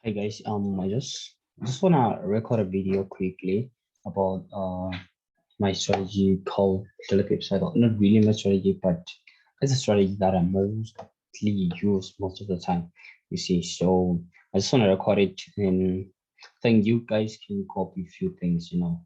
Hi guys, I just wanna record a video quickly about my strategy called the PIP cycle. Not really my strategy, but it's a strategy that I mostly use most of the time. You see, so I just wanna record it and think you guys can copy a few things. You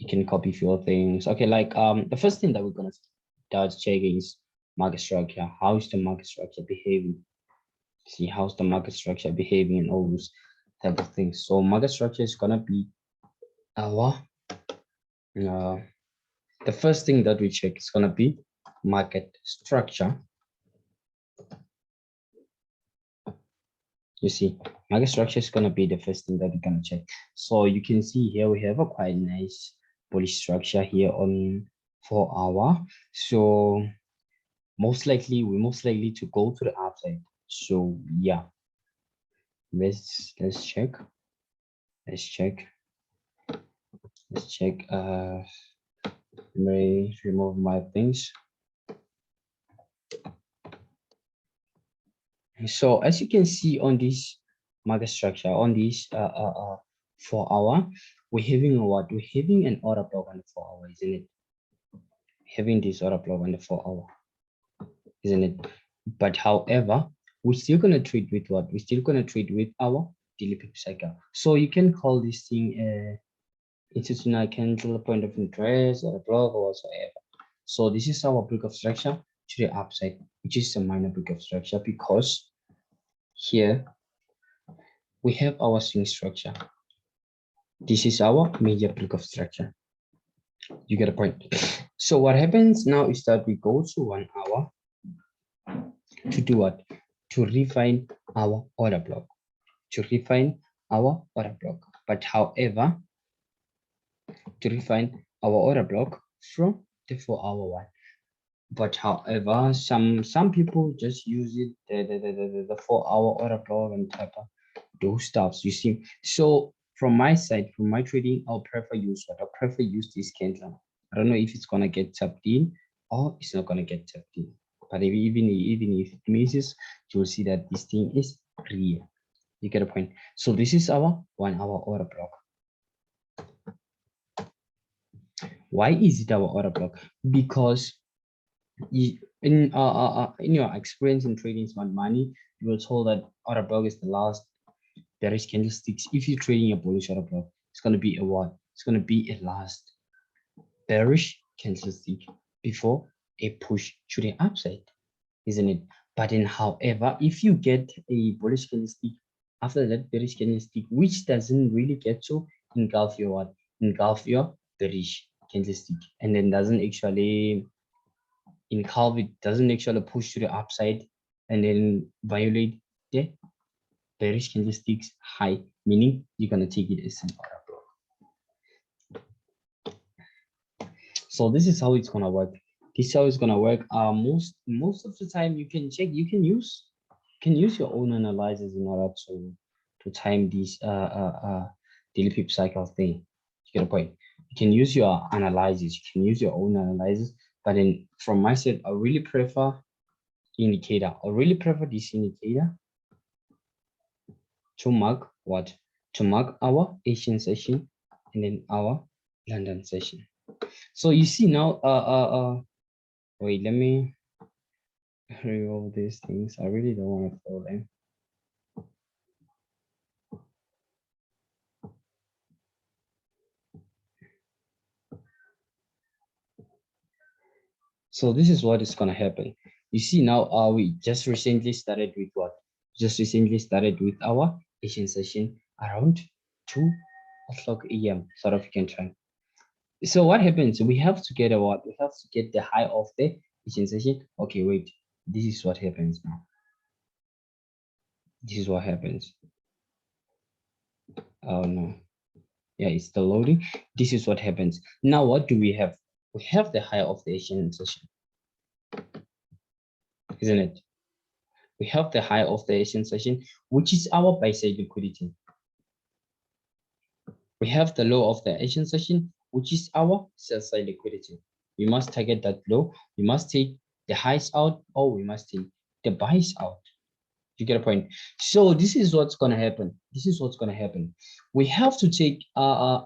can copy a few things. Okay, like the first thing that we're gonna start checking is market structure. How is the market structure behaving? See how's the market structure behaving and all those type of things. So market structure is gonna be our uh, the first thing that we check is gonna be market structure. You see, market structure is gonna be the first thing that we're gonna check. So you can see here we have a quite nice bullish structure here on 4 hour. So we're most likely to go to the upside. So yeah, let's check. Let's check. Let's check. Let me remove my things. So as you can see on this market structure, on this 4 hour, we're having a what? We're having an order block on the 4 hour, isn't it? Having this order block on the 4 hour, isn't it? But however, we're still gonna trade with what? We're still gonna trade with our daily PIP cycle. So you can call this thing institutional candle, point of interest, or a block, or whatsoever. So this is our break of structure to the upside, which is a minor break of structure because here we have our swing structure. This is our major break of structure. You get a point. So what happens now is that we go to 1 hour to do what? To refine our order block. To refine our order block. But however, to refine our order block from the 4 hour one. But however, some people just use it the 4 hour order block and type of those stuffs. You see, so from my side, from my trading, I'll prefer use what? I prefer use this candle. I don't know if it's gonna get tapped in or it's not gonna get tapped in. But even if it misses, you'll see that this thing is real. You get a point. So this is our 1 hour order block. Why is it our order block? Because in your experience in trading smart money, you were told that order block is the last bearish candlesticks. If you're trading a bullish order block, it's going to be a what? It's going to be a last bearish candlestick before a push to the upside, isn't it? But then, however, if you get a bullish candlestick after that bearish candlestick, which doesn't really get to engulf your what? Engulf your bearish candlestick, and then doesn't actually engulf it, doesn't actually push to the upside, and then violate the bearish candlesticks high, meaning you're gonna take it as an order block. So this is how it's gonna work. This is how it's gonna work. Most of the time you can check, you can use your own analysis in order to time this daily PIP cycle thing. You get a point. You can use your analysis, you can use your own analysis, but then from my side, I really prefer indicator. I really prefer this indicator to mark what? To mark our Asian session and then our London session. So you see now, wait, let me remove these things. I really don't want to follow them. So this is what is gonna happen. You see now, we just recently started with what? Just recently started with our Asian session around 2 o'clock AM South African time. So what happens? We have to get a what? We have to get the high of the Asian session. Okay, wait. This is what happens now. This is what happens. Oh no. Yeah, it's still loading. This is what happens. Now what do we have? We have the high of the Asian session, isn't it? We have the high of the Asian session, which is our buy side liquidity. We have the low of the Asian session, which is our sell side liquidity. We must target that low. We must take the highs out, or we must take the buys out. You get a point. So this is what's gonna happen. This is what's gonna happen. We have to take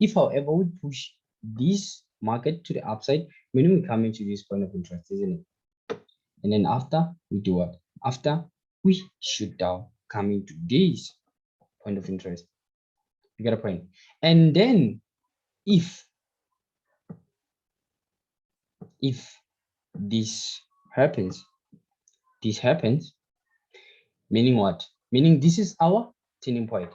if however we push this market to the upside, when we come into this point of interest, isn't it? And then after we do what? After we shoot down, coming to this point of interest. You get a point. And then if this happens, meaning what? Meaning this is our turning point.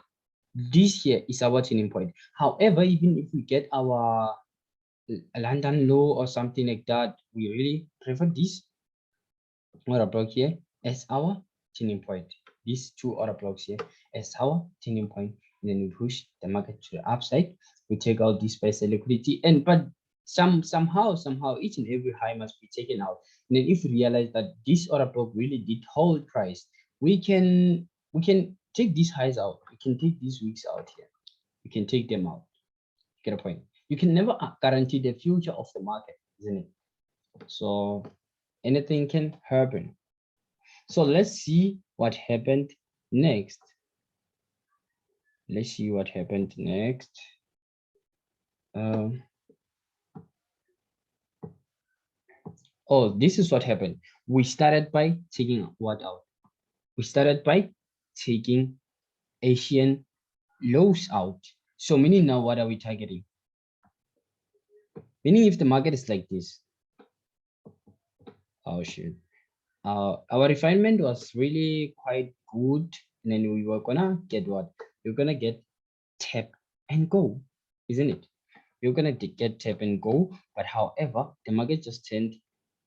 This here is our turning point. However, even if we get our London low or something like that, we really prefer this order block here as our turning point. These two order blocks here as our turning point. And then we push the market to the upside. We take out this price liquidity, and but somehow each and every high must be taken out. And then if we realize that this order block really did hold price, we can take these highs out. We can take these weeks out here. We can take them out. Get a point. You can never guarantee the future of the market, isn't it? So anything can happen. So let's see what happened next. Let's see what happened next. Oh, this is what happened. We started by taking what out? We started by taking Asian lows out. So meaning now what are we targeting? Meaning if the market is like this. Oh shit. Our refinement was really quite good. And then we were gonna get what? We're gonna get tap and go, isn't it? We're gonna get tap and go. But however, the market just turned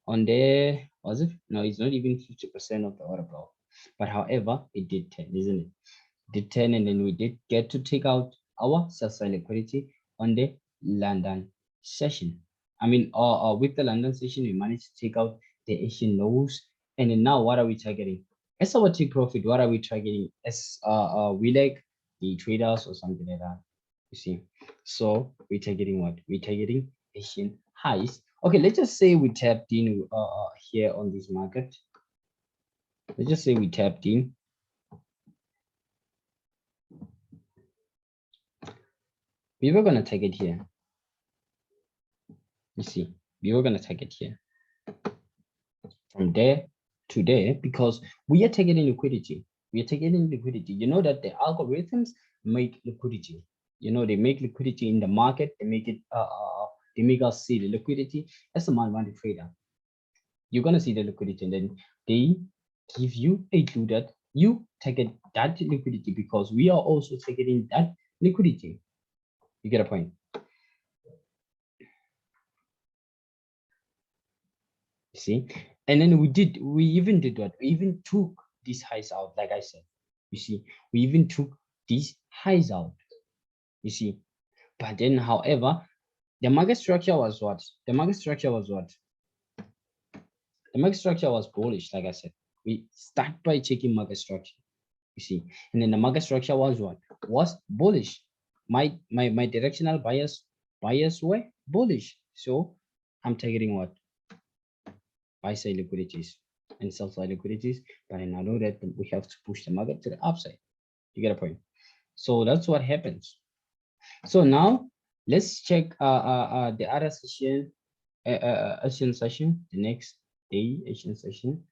on there. Was it? No, it's not even 50% of the order block. But however, it did 10, isn't it? Did 10, and then we did get to take out our sell-side liquidity on the London session. I mean, with the London session, we managed to take out the Asian lows. And then now what are we targeting? As our take profit, what are we targeting? As we like the traders or something like that. You see. So we're targeting what? We're targeting Asian highs. Okay, let's just say we tapped in here on this market. Let's just say we tapped in. We were gonna take it here. You see, we were gonna take it here. From there to there, because we are taking in liquidity. We are taking in liquidity. You know that the algorithms make liquidity. You know, they make liquidity in the market. They make it they make us see the liquidity as a money trader. You're gonna see the liquidity, and then they give you a clue that you take it that liquidity because we are also taking that liquidity. You get a point. You see, and then we even did what? We even took these highs out, like I said. You see, we even took these highs out. You see, but then, however, the market structure was what? The market structure was what? The market structure was bullish, like I said. We start by checking market structure. You see, and then the market structure was what? Was bullish. My directional bias were bullish. So I'm targeting what? Buy side liquidities and sell side liquidities, but I know that we have to push the market to the upside. You get a point. So that's what happens. So now let's check the other session, Asian session, the next day Asian session,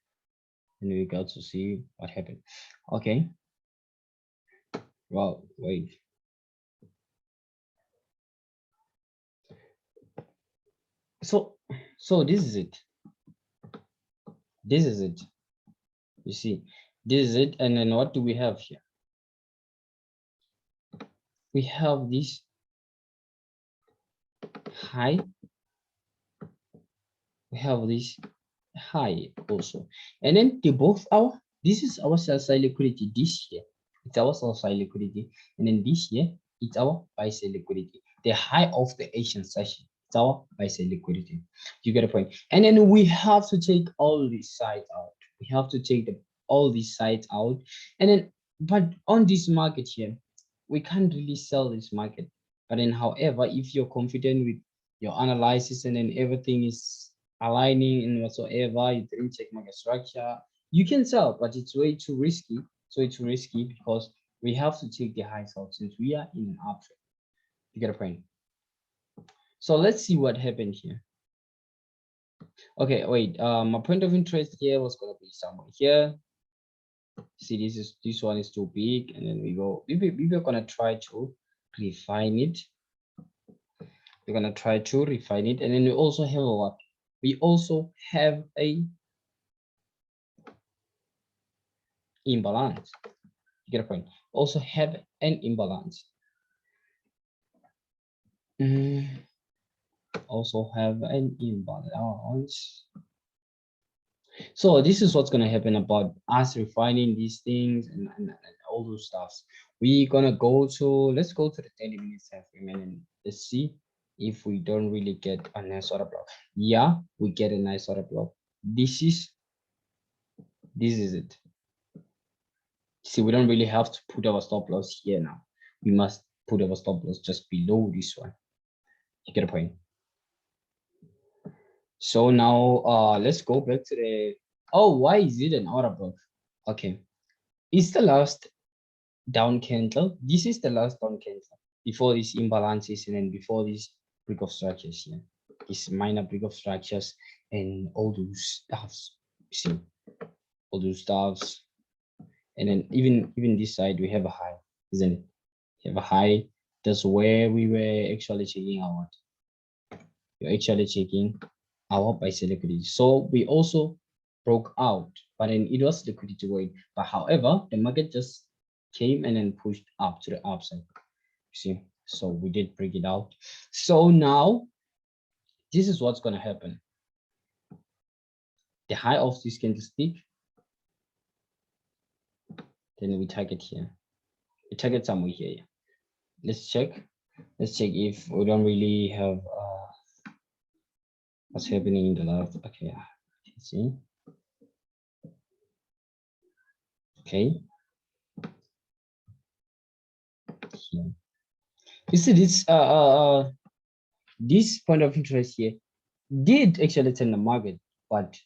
and we got to see what happened. Okay. Well, wait. So this is it. This is it. You see, this is it. And then what do we have here? We have this high. We have this high also. And then they both our, this is our sell side liquidity this year. It's our sell side liquidity. And then this year, it's our buy side liquidity. The high of the Asian session. It's our buy side liquidity. You get a point. And then we have to take all these sides out. We have to take all these sides out. And then, but on this market here, we can't really sell this market. But then, however, if you're confident with your analysis and then everything is aligning and whatsoever, you didn't check market structure, you can sell, but it's way too risky. So it's risky because we have to take the highs out since we are in an uptrend. You get a point? So let's see what happened here. Okay, wait. My point of interest here was gonna be somewhere here. See, this one is too big, and then we're gonna try to refine it. We're gonna try to refine it, and then we also have a what? We also have a imbalance. You get a point? Also have an imbalance. Also have an imbalance. So this is what's gonna happen about us refining these things and all those stuffs. We're gonna go to, let's go to the 30 minutes time frame and let's see if we don't really get a nice order block. Yeah, we get a nice order block. This is it. See, we don't really have to put our stop loss here now. We must put our stop loss just below this one. You get a point? So now let's go back to the, oh, why is it an order block? Okay, it's the last down candle. This is the last down candle before these imbalances and then before this break of structures here. This minor break of structures and all those stuffs. You see, all those stuffs. And then even this side we have a high, isn't it? We have a high. That's where we were actually checking out. You're actually checking our buy liquidity. So we also broke out, but then it was liquidity void. But however, the market just came and then pushed up to the upside. You see, so we did break it out. So now this is what's going to happen. The high of this candlestick, then we target here. We target somewhere here. Let's check. Let's check if we don't really have what's happening in the left. Okay, see. Okay. Here. You see this point of interest here did actually turn the market, but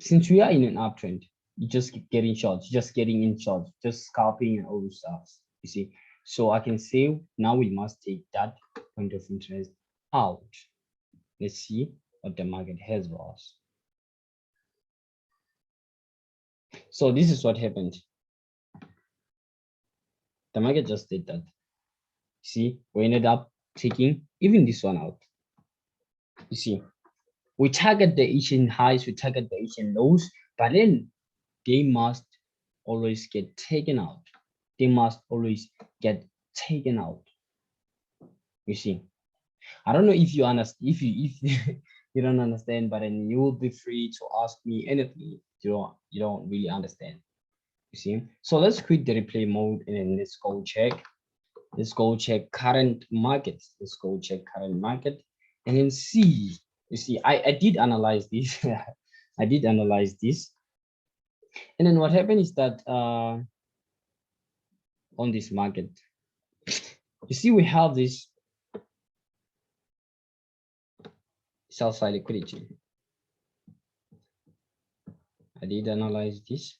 since we are in an uptrend, you just getting short, just getting in short, just scalping and all those stuff. You see, so I can say now we must take that point of interest out. Let's see what the market has for us. So this is what happened. The market just did that. See, we ended up taking even this one out. You see, we target the Asian highs, we target the Asian lows, but then they must always get taken out. They must always get taken out. You see, I don't know if you understand, if you don't understand, but then you will be free to ask me anything you don't really understand. You see, so let's quit the replay mode and then let's go check. Let's go check current market. Let's go check current market and then see. You see, I did analyze this. I did analyze this. And then what happened is that on this market, you see, we have this sell side liquidity. I did analyze this,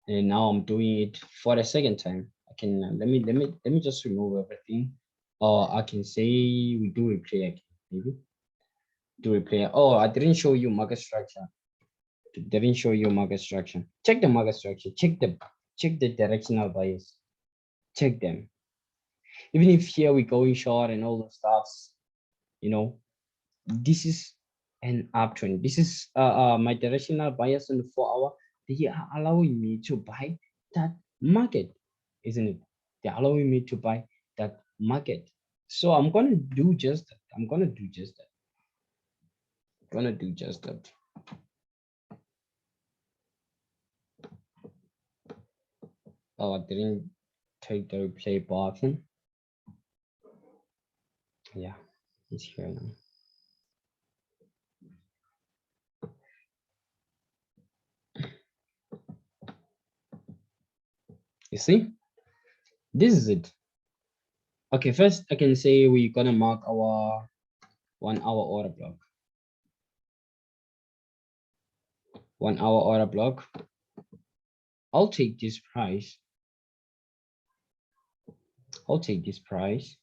and now I'm doing it for the second time. I can let me just remove everything, or I can say we do replay again, maybe do replay. Oh, I didn't show you market structure. Didn't show you market structure. Check the market structure. Check the directional bias. Check them. Even if here we going short and all those stuffs, you know, this is an uptrend. This is my directional bias on the 4-hour. They are allowing me to buy that market, isn't it? They're allowing me to buy that market. So I'm gonna do just that. I'm gonna do just that. I'm gonna do just that. Oh, I didn't take the replay button. Yeah, it's here now. You see, this is it. Okay, first I can say we're gonna mark our 1-hour order block. 1-hour order block. I'll take this price. I'll take this price.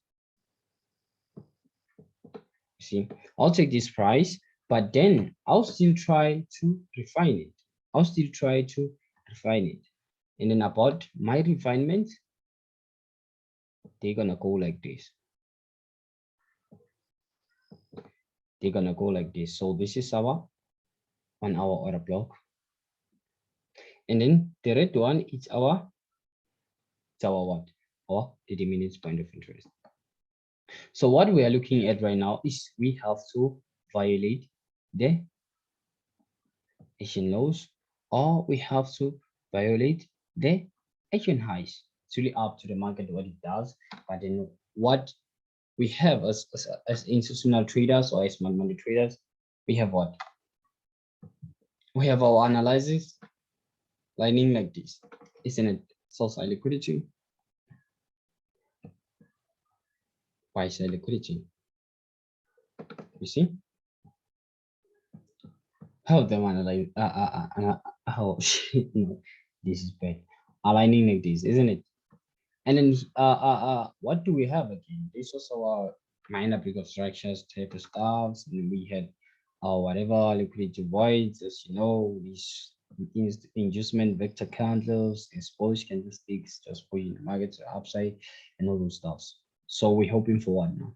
See, I'll take this price, but then I'll still try to refine it. I'll still try to refine it. And then about my refinement, they're gonna go like this. They're gonna go like this. So this is our 1 hour order block. And then the red one is our what? Or 30 minutes point of interest. So what we are looking at right now is we have to violate the Asian lows, or we have to violate the Asian highs. It's really up to the market what it does. But then what we have as institutional traders or as money traders, we have what? We have our analysis lining like this, isn't it? Sell side liquidity, buy side liquidity. You see? How them analyze? Oh shit! No, this is bad. Aligning like this, isn't it? And then what do we have again? This was our minor break of structures type of stuff. And we had whatever liquidity voids, as you know, these inducement vector candles, exposed candlesticks, just pushing the market to the upside and all those stuff. So we're hoping for what now?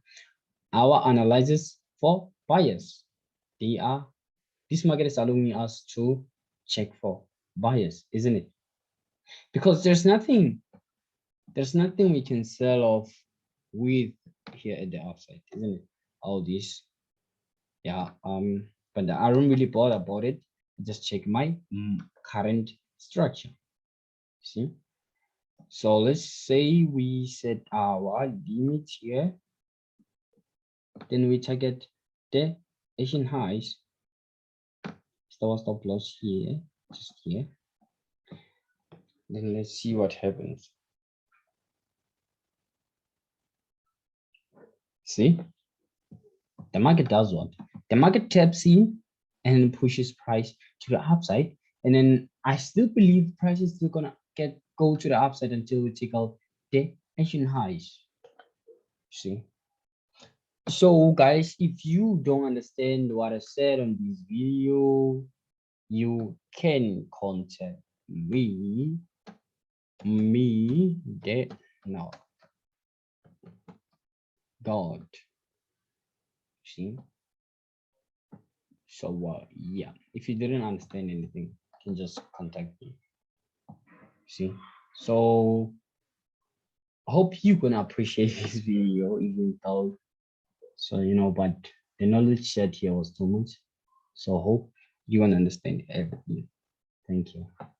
Our analysis for buyers. This market is allowing us to check for buyers, isn't it? Because there's nothing we can sell off with here at the upside, isn't it? All this, yeah. But I don't really bother about it. Just check my current structure. See, so let's say we set our limit here, then we target the Asian highs. Stop loss here, just here. Then let's see what happens. See, the market does what? The market taps in and pushes price to the upside. And then I still believe price is still gonna go to the upside until we take out the Asian highs. See? So guys, if you don't understand what I said on this video, you can contact me no God. See? So yeah, if you didn't understand anything, you can just contact me. See? So I hope you can appreciate this video, even though but the knowledge shared here was too much. So I hope you can understand everything. Thank you.